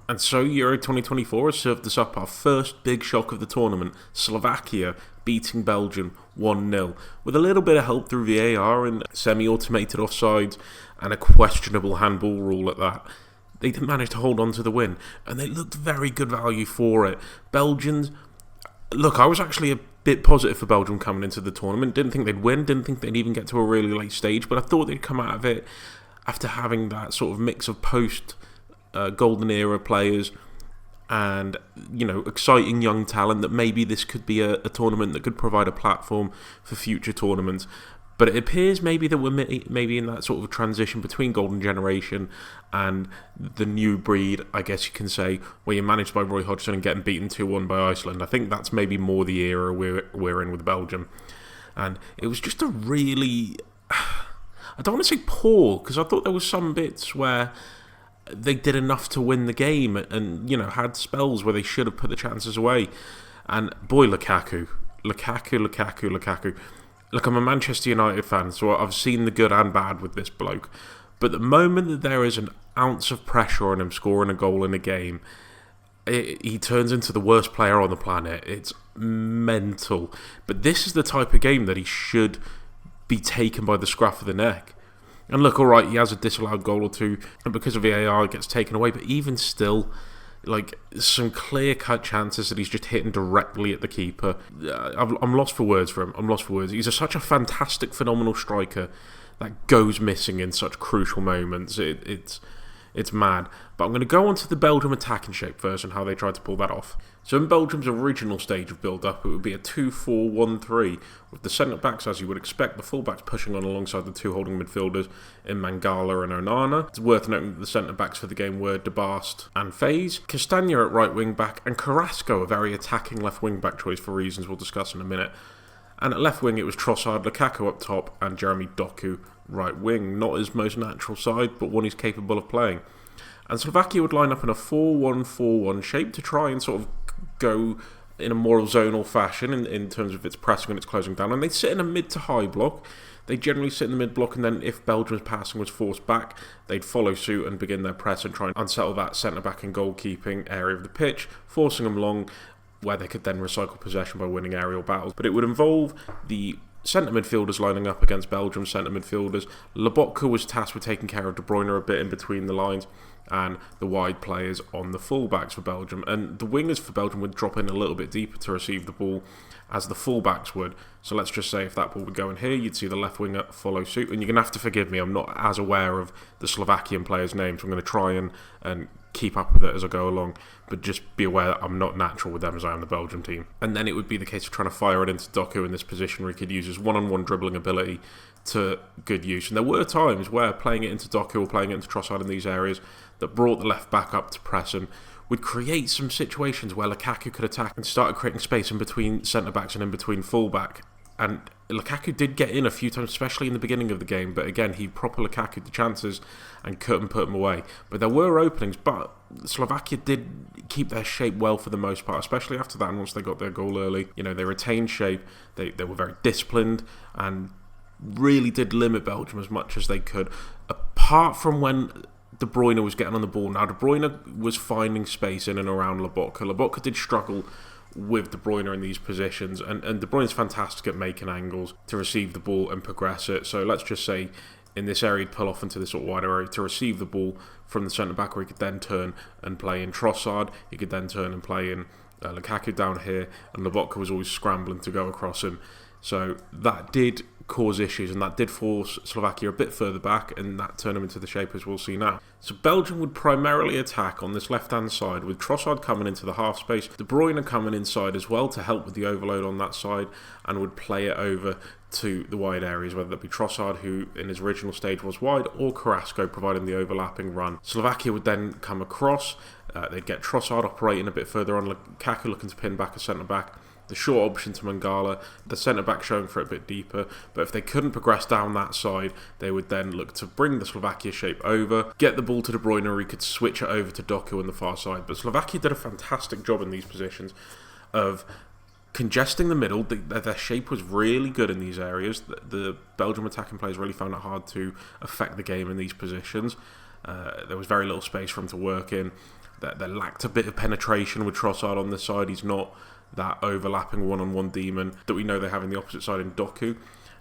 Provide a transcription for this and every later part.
And so Euro 2024 has served us up our first big shock of the tournament, Slovakia beating Belgium 1-0, with a little bit of help through VAR and semi-automated offsides and a questionable handball rule at that. They did manage to hold on to the win, and they looked very good value for it. Belgians, look, I was actually a bit positive for Belgium coming into the tournament. Didn't think they'd win, didn't think they'd even get to a really late stage, but I thought they'd come out of it after having that sort of mix of post golden era players and, exciting young talent, that maybe this could be a tournament that could provide a platform for future tournaments. But it appears maybe that we're maybe in that sort of transition between golden generation and the new breed, I guess you can say, where you're managed by Roy Hodgson and getting beaten 2-1 by Iceland. I think that's maybe more the era we're in with Belgium. And it was just a really, I don't want to say poor, because I thought there was some bits where they did enough to win the game and, had spells where they should have put the chances away. And boy, Lukaku. Look, I'm a Manchester United fan, so I've seen the good and bad with this bloke. But the moment that there is an ounce of pressure on him scoring a goal in a game, he turns into the worst player on the planet. It's mental. But this is the type of game that he should be taken by the scruff of the neck. And look, alright, he has a disallowed goal or two, and because of VAR it gets taken away, but even still, some clear-cut chances that he's just hitting directly at the keeper. I'm lost for words for him. He's such a fantastic, phenomenal striker that goes missing in such crucial moments. It's mad. But I'm going to go on to the Belgium attacking shape first and how they tried to pull that off. So in Belgium's original stage of build-up, it would be a 2-4-1-3, with the centre-backs, as you would expect, the full-backs pushing on alongside the two holding midfielders in Mangala and Onana. It's worth noting that the centre-backs for the game were De Baast and Faes, Castagna at right wing-back, and Carrasco, a very attacking left wing-back choice for reasons we'll discuss in a minute. And at left wing, it was Trossard, Lukaku up top, and Jeremy Doku right wing. Not his most natural side, but one he's capable of playing. And Slovakia would line up in a 4-1-4-1 shape to try and sort of go in a more zonal fashion in terms of its pressing and its closing down. And they'd sit in a mid to high block. They generally sit in the mid block, and then if Belgium's passing was forced back, they'd follow suit and begin their press and try and unsettle that centre-back and goalkeeping area of the pitch, forcing them long, where they could then recycle possession by winning aerial battles. But it would involve the centre midfielders lining up against Belgium's centre midfielders. Lobotka was tasked with taking care of De Bruyne a bit in between the lines, and the wide players on the full-backs for Belgium. And the wingers for Belgium would drop in a little bit deeper to receive the ball, as the full-backs would. So let's just say if that ball would go in here, you'd see the left winger follow suit. And you're going to have to forgive me, I'm not as aware of the Slovakian players' names. I'm going to try and keep up with it as I go along. But just be aware that I'm not natural with them as I am the Belgium team. And then it would be the case of trying to fire it into Doku in this position where he could use his one-on-one dribbling ability to good use. And there were times where playing it into Doku or playing it into Trossard in these areas that brought the left back up to press him would create some situations where Lukaku could attack and started creating space in between centre-backs and in between full-back. And Lukaku did get in a few times, especially in the beginning of the game, but again, he proper Lukaku'd the chances and couldn't put them away. But there were openings, but Slovakia did keep their shape well for the most part, especially after that, and once they got their goal early. They retained shape, they were very disciplined, and really did limit Belgium as much as they could, apart from when De Bruyne was getting on the ball. Now, De Bruyne was finding space in and around Lobotka. Lobotka did struggle with De Bruyne in these positions, and De Bruyne's fantastic at making angles to receive the ball and progress it. So let's just say in this area he'd pull off into this sort of wider area to receive the ball from the centre-back, where he could then turn and play in Trossard. He could then turn and play in Lukaku down here, and Lobotka was always scrambling to go across him. So that did cause issues, and that did force Slovakia a bit further back, and that turned them into the shape as we'll see now. So Belgium would primarily attack on this left-hand side, with Trossard coming into the half space, De Bruyne coming inside as well to help with the overload on that side, and would play it over to the wide areas, whether that be Trossard, who in his original stage was wide, or Carrasco providing the overlapping run. Slovakia would then come across, they'd get Trossard operating a bit further on, Lukaku looking to pin back a centre-back, the short option to Mangala, the centre-back showing for it a bit deeper. But if they couldn't progress down that side, they would then look to bring the Slovakia shape over, get the ball to De Bruyne, or he could switch it over to Doku on the far side. But Slovakia did a fantastic job in these positions of congesting the middle. Their shape was really good in these areas. The Belgium attacking players really found it hard to affect the game in these positions. There was very little space for them to work in. They lacked a bit of penetration with Trossard on the side. He's not that overlapping one-on-one demon that we know they have in the opposite side in Doku.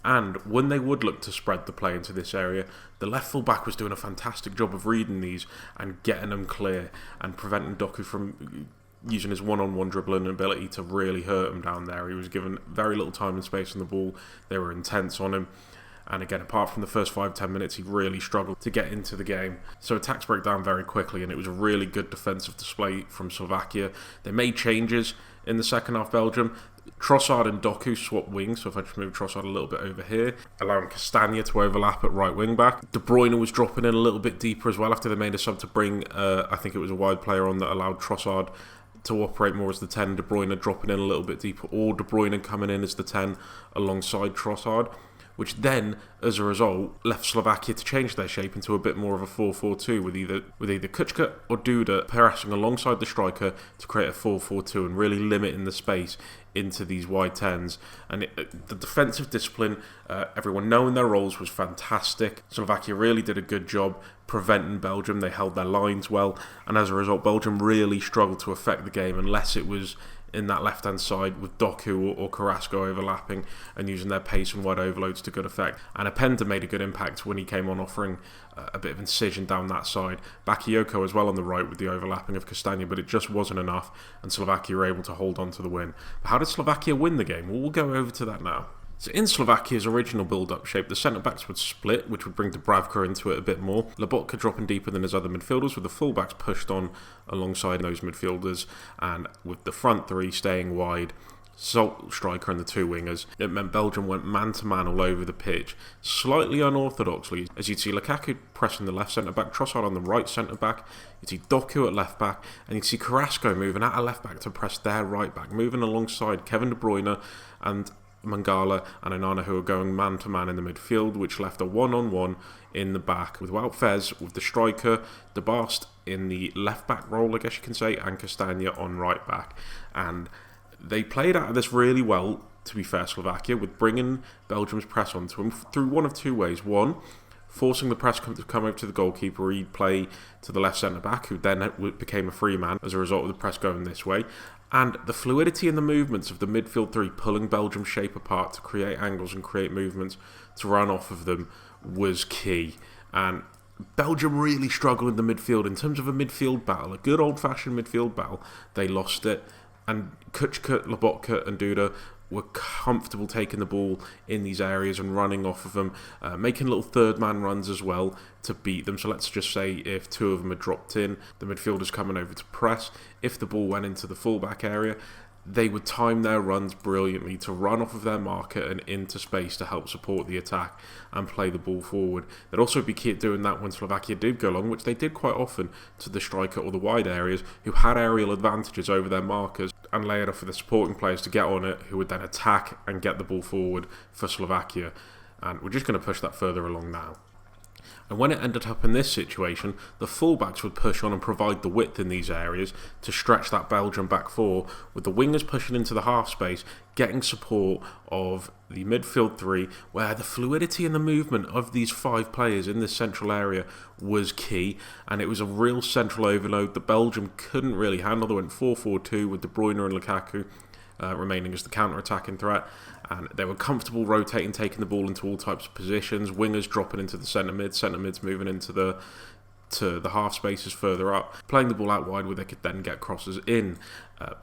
And when they would look to spread the play into this area, the left full-back was doing a fantastic job of reading these and getting them clear and preventing Doku from using his one-on-one dribbling ability to really hurt him down there. He was given very little time and space on the ball. They were intense on him. And again, apart from the first 5-10 minutes, he really struggled to get into the game. So attacks broke down very quickly, and it was a really good defensive display from Slovakia. They made changes in the second half, Belgium. Trossard and Doku swapped wings, so if I just move Trossard a little bit over here, allowing Castagna to overlap at right wing back. De Bruyne was dropping in a little bit deeper as well after they made a sub to bring, I think it was a wide player on that allowed Trossard to operate more as the 10, De Bruyne dropping in a little bit deeper, or De Bruyne coming in as the 10 alongside Trossard, which then, as a result, left Slovakia to change their shape into a bit more of a 4-4-2 with either Kučka or Duda pressing alongside the striker to create a 4-4-2 and really limiting the space into these wide 10s. And the defensive discipline, everyone knowing their roles, was fantastic. Slovakia really did a good job preventing Belgium. They held their lines well, and as a result, Belgium really struggled to affect the game unless it was in that left-hand side with Doku or Carrasco overlapping and using their pace and wide overloads to good effect. And Openda made a good impact when he came on, offering a bit of incision down that side. Bakayoko as well on the right with the overlapping of Castagna, but it just wasn't enough, and Slovakia were able to hold on to the win. But how did Slovakia win the game? Well, we'll go over to that now. So in Slovakia's original build-up shape, the centre-backs would split, which would bring Dubravka into it a bit more. Lobotka dropping deeper than his other midfielders, with the full-backs pushed on alongside those midfielders, and with the front three staying wide, sole striker and the two wingers. It meant Belgium went man-to-man all over the pitch, slightly unorthodoxly, as you'd see Lukaku pressing the left centre-back, Trossard on the right centre-back, you'd see Doku at left-back, and you'd see Carrasco moving out of left-back to press their right-back, moving alongside Kevin De Bruyne and Mangala and Onana, who are going man-to-man in the midfield, which left a one-on-one in the back with Wout Faes, with the striker, De Barst in the left-back role, I guess you can say, and Castagna on right-back. And they played out of this really well, to be fair, Slovakia, with bringing Belgium's press onto them through one of two ways. One, forcing the press to come over to the goalkeeper, he'd play to the left centre-back, who then became a free man as a result of the press going this way. And the fluidity in the movements of the midfield three, pulling Belgium's shape apart to create angles and create movements to run off of them, was key. And Belgium really struggled in the midfield. In terms of a midfield battle, a good old-fashioned midfield battle, they lost it. And Kučka, Lobotka and Duda were comfortable taking the ball in these areas and running off of them, making little third-man runs as well to beat them. So let's just say if two of them had dropped in, the midfielders coming over to press. If the ball went into the full-back area, they would time their runs brilliantly to run off of their marker and into space to help support the attack and play the ball forward. They'd also be key at doing that when Slovakia did go long, which they did quite often, to the striker or the wide areas, who had aerial advantages over their markers, and lay it off for the supporting players to get on it, who would then attack and get the ball forward for Slovakia. And we're just going to push that further along now. And when it ended up in this situation, the fullbacks would push on and provide the width in these areas to stretch that Belgian back four, with the wingers pushing into the half space, getting support of the midfield three, where the fluidity and the movement of these five players in this central area was key, and it was a real central overload that Belgium couldn't really handle. They went 4-4-2 with De Bruyne and Lukaku remaining as the counter-attacking threat, and they were comfortable rotating, taking the ball into all types of positions, wingers dropping into the centre mids moving into the half spaces further up, playing the ball out wide where they could then get crosses in.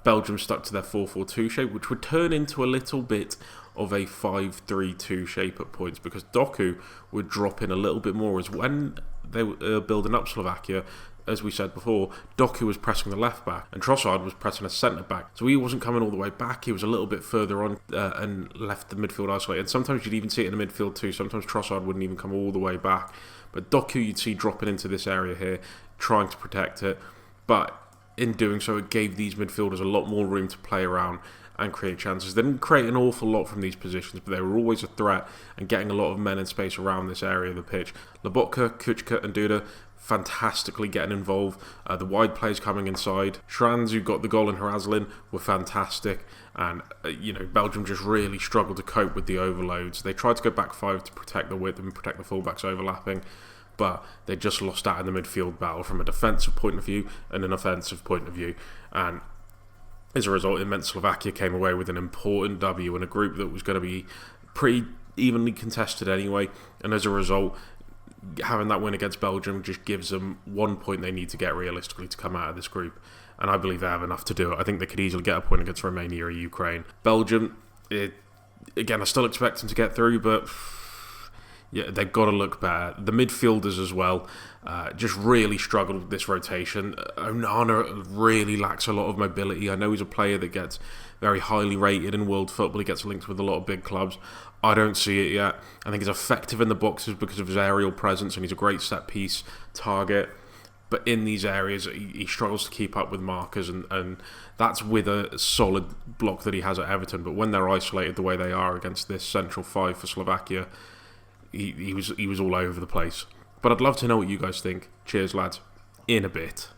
Belgium stuck to their 4-4-2 shape, which would turn into a little bit of a 5-3-2 shape at points, because Doku would drop in a little bit more, as when they were building up Slovakia, as we said before, Doku was pressing the left back and Trossard was pressing a centre back, so he wasn't coming all the way back, he was a little bit further on and left the midfield isolated. And sometimes you'd even see it in the midfield too, sometimes Trossard wouldn't even come all the way back, but Doku you'd see dropping into this area here, trying to protect it, but in doing so it gave these midfielders a lot more room to play around and create chances. They didn't create an awful lot from these positions, but they were always a threat and getting a lot of men in space around this area of the pitch. Lobotka, Kučka and Duda fantastically getting involved. The wide players coming inside. Schranz, who got the goal in Haraslin, were fantastic. And, Belgium just really struggled to cope with the overloads. They tried to go back five to protect the width and protect the fullbacks overlapping, but they just lost out in the midfield battle from a defensive point of view and an offensive point of view. And as a result, it meant Slovakia came away with an important W in a group that was going to be pretty evenly contested anyway. And as a result, having that win against Belgium just gives them 1 point they need to get realistically to come out of this group. And I believe they have enough to do it. I think they could easily get a point against Romania or Ukraine. Belgium, again, I still expect them to get through, but yeah, they've got to look better. The midfielders as well just really struggled with this rotation. Onana really lacks a lot of mobility. I know he's a player that gets very highly rated in world football. He gets linked with a lot of big clubs. I don't see it yet. I think he's effective in the boxes because of his aerial presence, and he's a great set-piece target. But in these areas, he struggles to keep up with markers, and that's with a solid block that he has at Everton. But when they're isolated the way they are against this central five for Slovakia, he was all over the place. But I'd love to know what you guys think. Cheers, lads. In a bit.